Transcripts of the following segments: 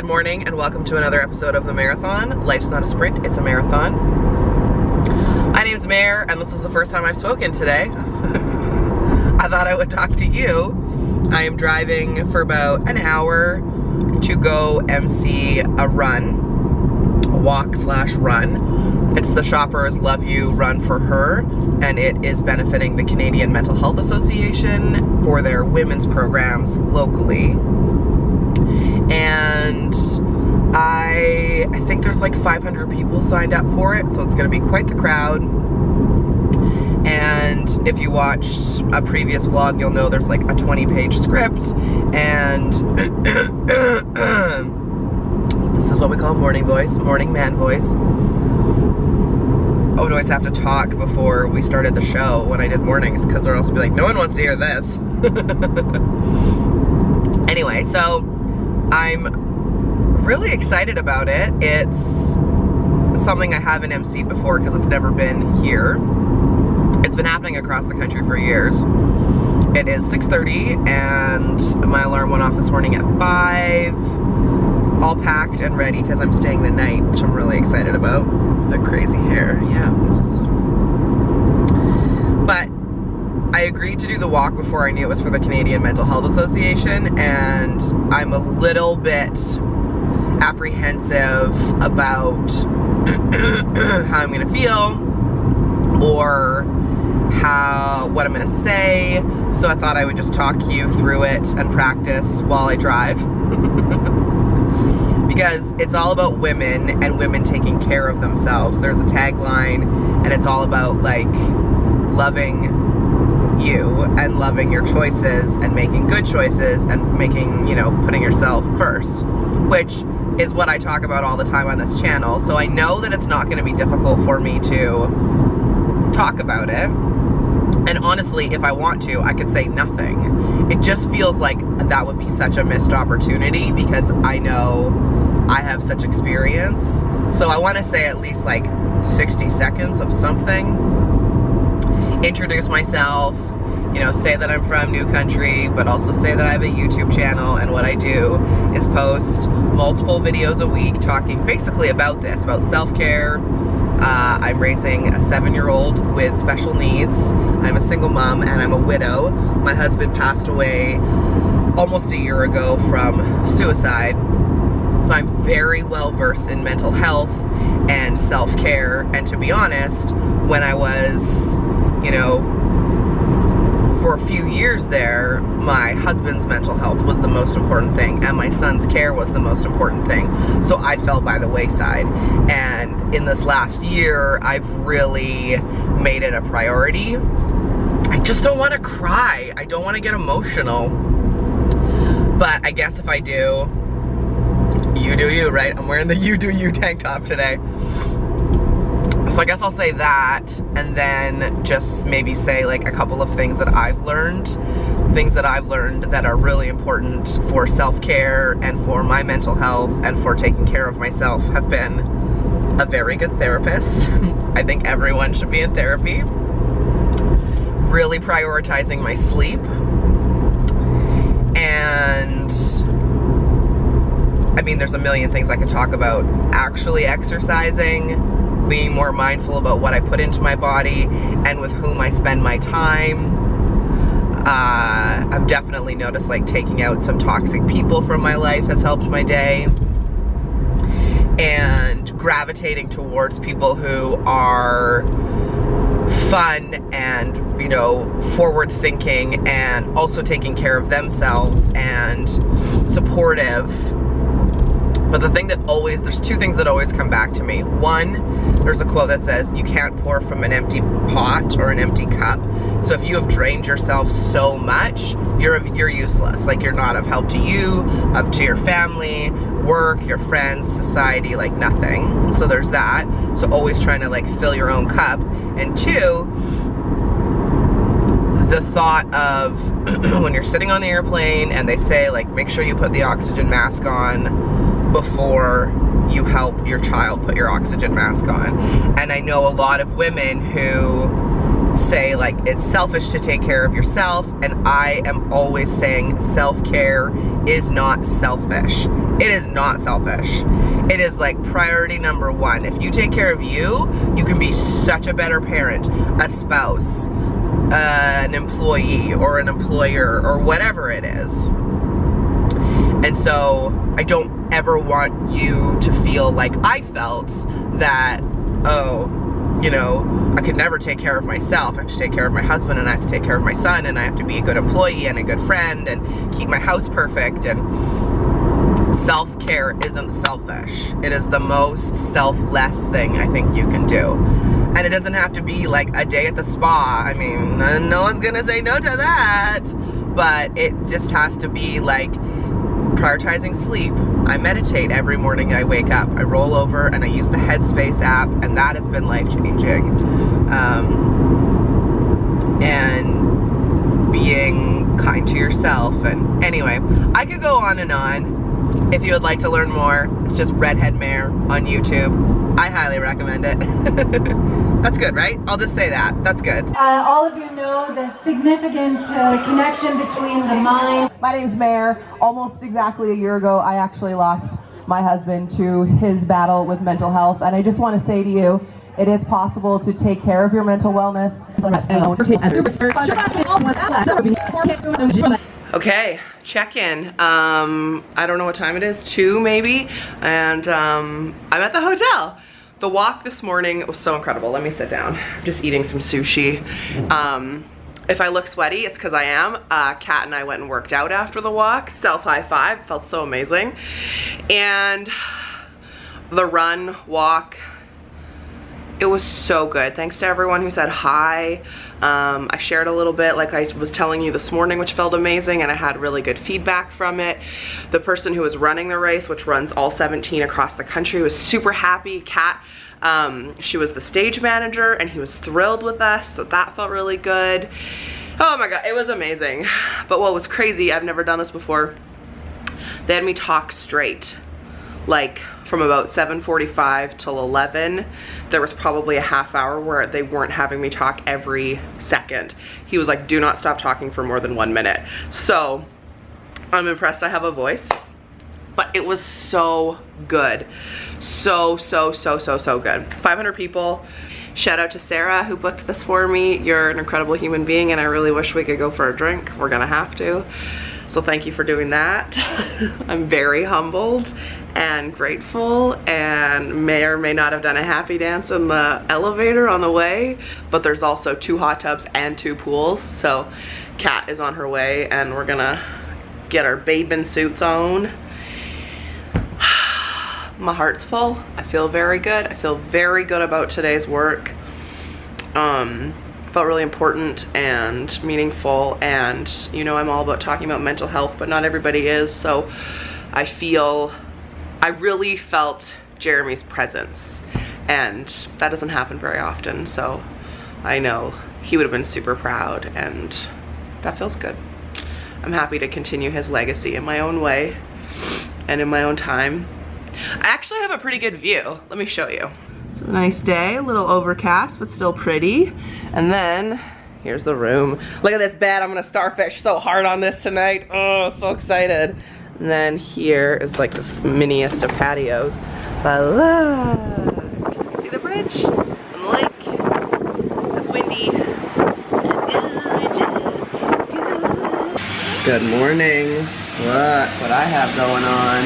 Good morning and welcome to another episode of the Mareathon. Life's not a sprint, it's a marathon. My name's Mare and this is the first time I've spoken today. I thought I would talk to you. I am driving for about an hour to go MC a run, a walk/run. It's the Shoppers Love You Run for Her, and it is benefiting the Canadian Mental Health Association for their women's programs locally. And I think there's like 500 people signed up for it, so it's gonna be quite the crowd. And if you watched a previous vlog, you'll know there's like a 20-page script, and this is what we call morning voice, morning man voice. I would always have to talk before we started the show when I did mornings, because or else be like, no one wants to hear this. Anyway, so I'm really excited about it. It's something I haven't emceed before because it's never been here. It's been happening across the country for years. It is 6:30 and my alarm went off this morning at 5. All packed and ready because I'm staying the night, which I'm really excited about. The crazy hair, yeah. But I agreed to do the walk before I knew it was for the Canadian Mental Health Association, and I'm a little bit apprehensive about how I'm gonna feel or what I'm gonna say, so I thought I would just talk you through it and practice while I drive. Because it's all about women and women taking care of themselves. There's a tagline, and it's all about like loving you and loving your choices and making good choices and making, you know, putting yourself first, which is what I talk about all the time on this channel. So I know that it's not going to be difficult for me to talk about it. And honestly, if I want to, I could say nothing. It just feels like that would be such a missed opportunity because I know I have such experience. So I want to say at least like 60 seconds of something. Introduce myself, you know, say that I'm from New Country, but also say that I have a YouTube channel, and what I do is post multiple videos a week talking basically about this, about self-care. I'm raising a 7-year-old with special needs. I'm a single mom and I'm a widow. My husband passed away almost a year ago from suicide. So I'm very well versed in mental health and self-care, and to be honest, when I was, you know, for a few years there, my husband's mental health was the most important thing and my son's care was the most important thing. So I fell by the wayside. And in this last year, I've really made it a priority. I just don't want to cry. I don't want to get emotional. But I guess if I do, you do you, right? I'm wearing the you do you tank top today. So I guess I'll say that, and then just maybe say like a couple of things that I've learned. Things that I've learned that are really important for self-care and for my mental health and for taking care of myself have been a very good therapist. I think everyone should be in therapy. Really prioritizing my sleep. And I mean, there's a million things I could talk about. Actually exercising, being more mindful about what I put into my body and with whom I spend my time. I've definitely noticed like taking out some toxic people from my life has helped my day. And gravitating towards people who are fun and, you know, forward thinking and also taking care of themselves and supportive. But the thing that always, there's two things that always come back to me. One, there's a quote that says, you can't pour from an empty pot or an empty cup. So if you have drained yourself so much, you're useless. Like, you're not of help to you, to your family, work, your friends, society, like nothing. So there's that. So always trying to like fill your own cup. And two, the thought of when you're sitting on the airplane and they say like, make sure you put the oxygen mask on before you help your child put your oxygen mask on. And I know a lot of women who say like it's selfish to take care of yourself, and I am always saying self-care is not selfish. It is not selfish. It is like priority number one. If you take care of you, you can be such a better parent, a spouse, an employee, or an employer, or whatever it is. And so I don't ever want you to feel like I felt that, oh, you know, I could never take care of myself. I have to take care of my husband, and I have to take care of my son, and I have to be a good employee and a good friend and keep my house perfect. And self-care isn't selfish. It is the most selfless thing I think you can do. And it doesn't have to be like a day at the spa. I mean, no one's gonna say no to that. But it just has to be like prioritizing sleep. I meditate every morning I wake up. I roll over and I use the Headspace app, and that has been life-changing. And being kind to yourself. And anyway, I could go on and on. If you would like to learn more, it's just Redhead Mare on YouTube. I highly recommend it. That's good, right? I'll just say that. That's good. All of you know the significant connection between the mind. My name's Mare. Almost exactly a year ago, I actually lost my husband to his battle with mental health. And I just want to say to you, it is possible to take care of your mental wellness. Okay, check-in. I don't know what time it is, 2 maybe, and I'm at the hotel. The walk this morning was so incredible. Let me sit down. I'm just eating some sushi. If I look sweaty, it's because I am. Kat and I went and worked out after the walk. Self-high-five, felt so amazing. And the run, walk, it was so good. Thanks to everyone who said hi. I shared a little bit like I was telling you this morning, which felt amazing, and I had really good feedback from it. The person who was running the race, which runs all 17 across the country, was super happy. Kat, she was the stage manager, and he was thrilled with us, so that felt really good. Oh my God, it was amazing. But what was crazy, I've never done this before, they had me talk straight. Like from about 7:45 till 11, there was probably a half hour where they weren't having me talk every second. He was like, do not stop talking for more than 1 minute. So I'm impressed I have a voice, but it was so good. So good. 500 people. Shout out to Sarah who booked this for me. You're an incredible human being, and I really wish we could go for a drink. We're gonna have to. So thank you for doing that. I'm very humbled and grateful, and may or may not have done a happy dance in the elevator on the way, but there's also 2 hot tubs and 2 pools. So Kat is on her way, and we're gonna get our bathing suits on. My heart's full. I feel very good. I feel very good about today's work. Felt really important and meaningful, and you know, I'm all about talking about mental health, but not everybody is. So I really felt Jeremy's presence, and that doesn't happen very often. So I know he would have been super proud, and that feels good. I'm happy to continue his legacy in my own way and in my own time. I actually have a pretty good view. Let me show you. It's a nice day, a little overcast, but still pretty. And then, here's the room. Look at this bed, I'm gonna starfish so hard on this tonight. Oh, so excited. And then here is like this miniest of patios. But look, see the bridge and the lake. It's windy. It's gorgeous. Good morning. Look what I have going on.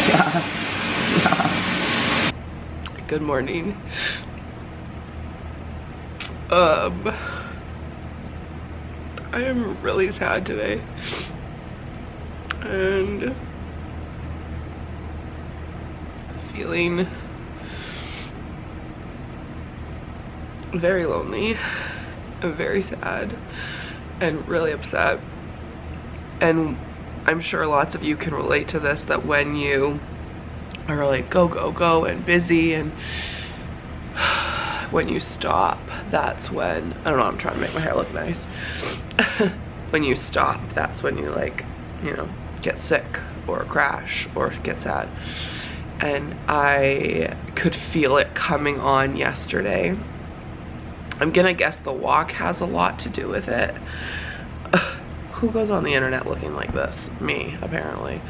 Yes. Good morning. I am really sad today, and feeling very lonely and very sad and really upset. And I'm sure lots of you can relate to this, that when you are like go and busy, and when you stop, that's when, I don't know, I'm trying to make my hair look nice. When you stop, that's when you, like, you know, get sick or crash or get sad. And I could feel it coming on yesterday. I'm gonna guess the walk has a lot to do with it. Who goes on the internet looking like this? Me, apparently.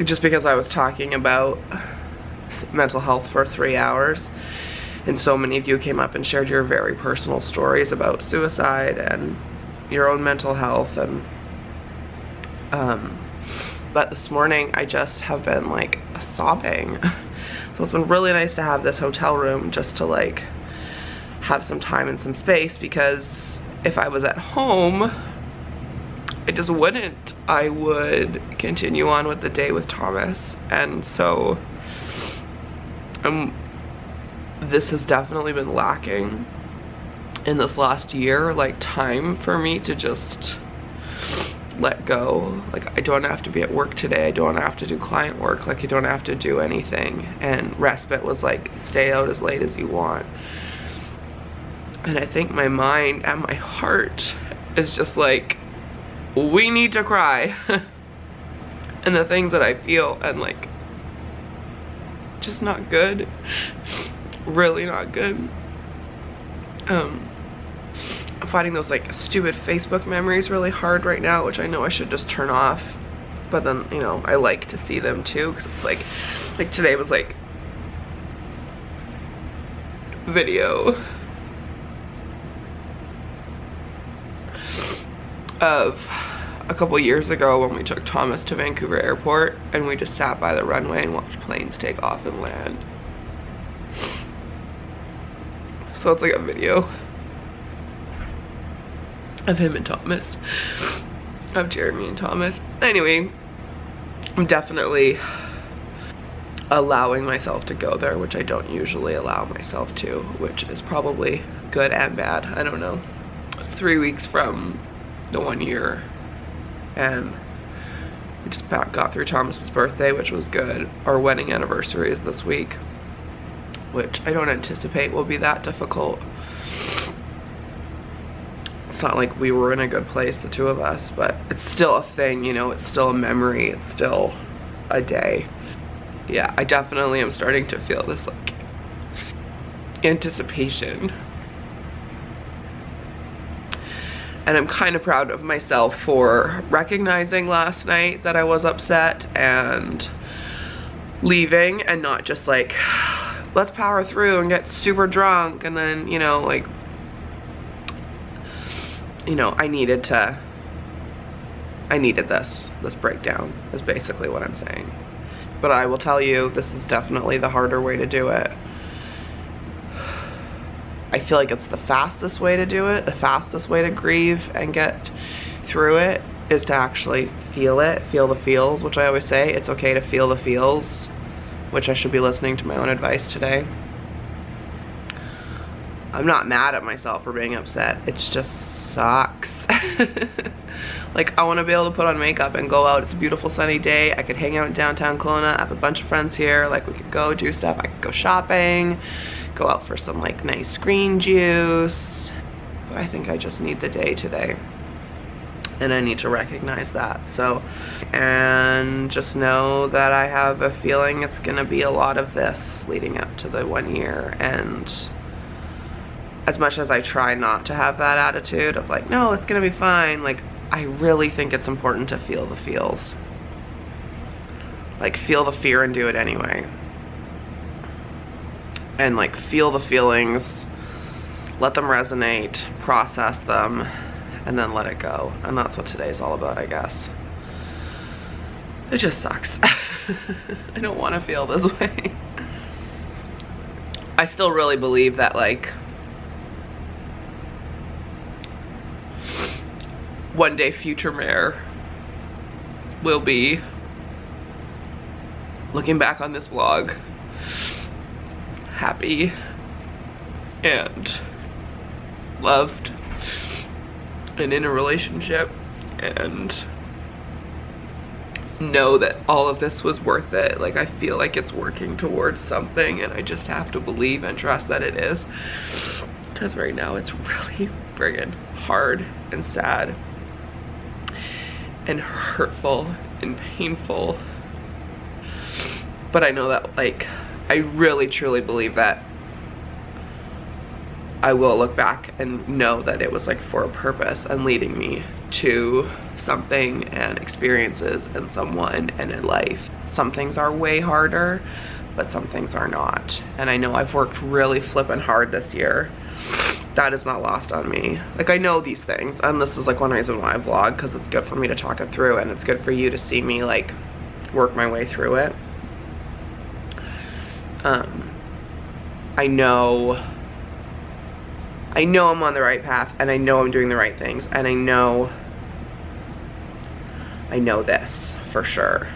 just because I was talking about mental health for 3 hours, and so many of you came up and shared your very personal stories about suicide and your own mental health. And but this morning I just have been like sobbing. So it's been really nice to have this hotel room just to like have some time and some space, because if I was at home I just wouldn't. I would continue on with the day with Thomas. And so this has definitely been lacking in this last year, like time for me to just let go. Like, I don't have to be at work today, I don't have to do client work, like I don't have to do anything. And respite was like, stay out as late as you want. And I think my mind and my heart is just like, we need to cry. And the things that I feel, and like, just not good. Really not good. I'm finding those like stupid Facebook memories really hard right now, which I know I should just turn off. But then, you know, I like to see them too, because it's like today was like video of a couple years ago when we took Thomas to Vancouver Airport and we just sat by the runway and watched planes take off and land. So it's like a video of him and Thomas, of Jeremy and Thomas. Anyway, I'm definitely allowing myself to go there, which I don't usually allow myself to, which is probably good and bad. I don't know. It's 3 weeks from the 1 year, and we just got through Thomas's birthday, which was good. Our wedding anniversary is this week, which I don't anticipate will be that difficult. It's not like we were in a good place, the two of us, but it's still a thing, you know, it's still a memory, it's still a day. Yeah, I definitely am starting to feel this like anticipation. And I'm kind of proud of myself for recognizing last night that I was upset and leaving, and not just like, let's power through and get super drunk and then, you know, like, you know, I needed this breakdown is basically what I'm saying. But I will tell you, this is definitely the harder way to do it. I feel like it's the fastest way to do it. The fastest way to grieve and get through it is to actually feel it, feel the feels, which I always say, it's okay to feel the feels, which I should be listening to my own advice today. I'm not mad at myself for being upset. It's just sucks. Like, I want to be able to put on makeup and go out. It's a beautiful sunny day. I could hang out in downtown Kelowna. I have a bunch of friends here. Like, we could go do stuff. I could go shopping, go out for some like nice green juice. But I think I just need the day today, and I need to recognize that. So, and just know that I have a feeling it's gonna be a lot of this leading up to the 1 year. And as much as I try not to have that attitude of like, no, it's gonna be fine, like, I really think it's important to feel the feels. Like, feel the fear and do it anyway. And like, feel the feelings, let them resonate, process them, and then let it go. And that's what today's all about, I guess. It just sucks. I don't want to feel this way. I still really believe that like, one day future Mare will be looking back on this vlog happy and loved and in a relationship, and know that all of this was worth it. Like, I feel like it's working towards something, and I just have to believe and trust that it is, because right now it's really friggin' hard and sad and hurtful and painful. But I know that, like, I really truly believe that I will look back and know that it was like for a purpose and leading me to something and experiences and someone and in life. Some things are way harder, but some things are not. And I know I've worked really flippin' hard this year. That is not lost on me. Like, I know these things, and this is like one reason why I vlog, because it's good for me to talk it through, and it's good for you to see me like work my way through it. I know I'm on the right path, and I know I'm doing the right things, and I know this for sure.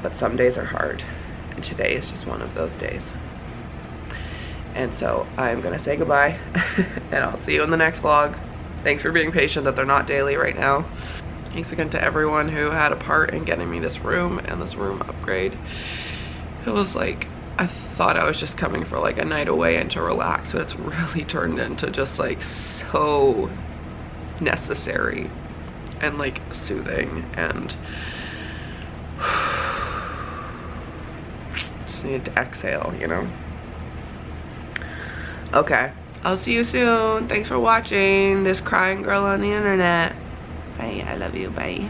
But some days are hard, and today is just one of those days. And so I'm gonna say goodbye, and I'll see you in the next vlog. Thanks for being patient that they're not daily right now. Thanks again to everyone who had a part in getting me this room and this room upgrade. It was like, I thought I was just coming for like a night away and to relax, but it's really turned into just like so necessary and like soothing, and just needed to exhale, you know? Okay, I'll see you soon. Thanks for watching this crying girl on the internet. Bye, I love you, bye.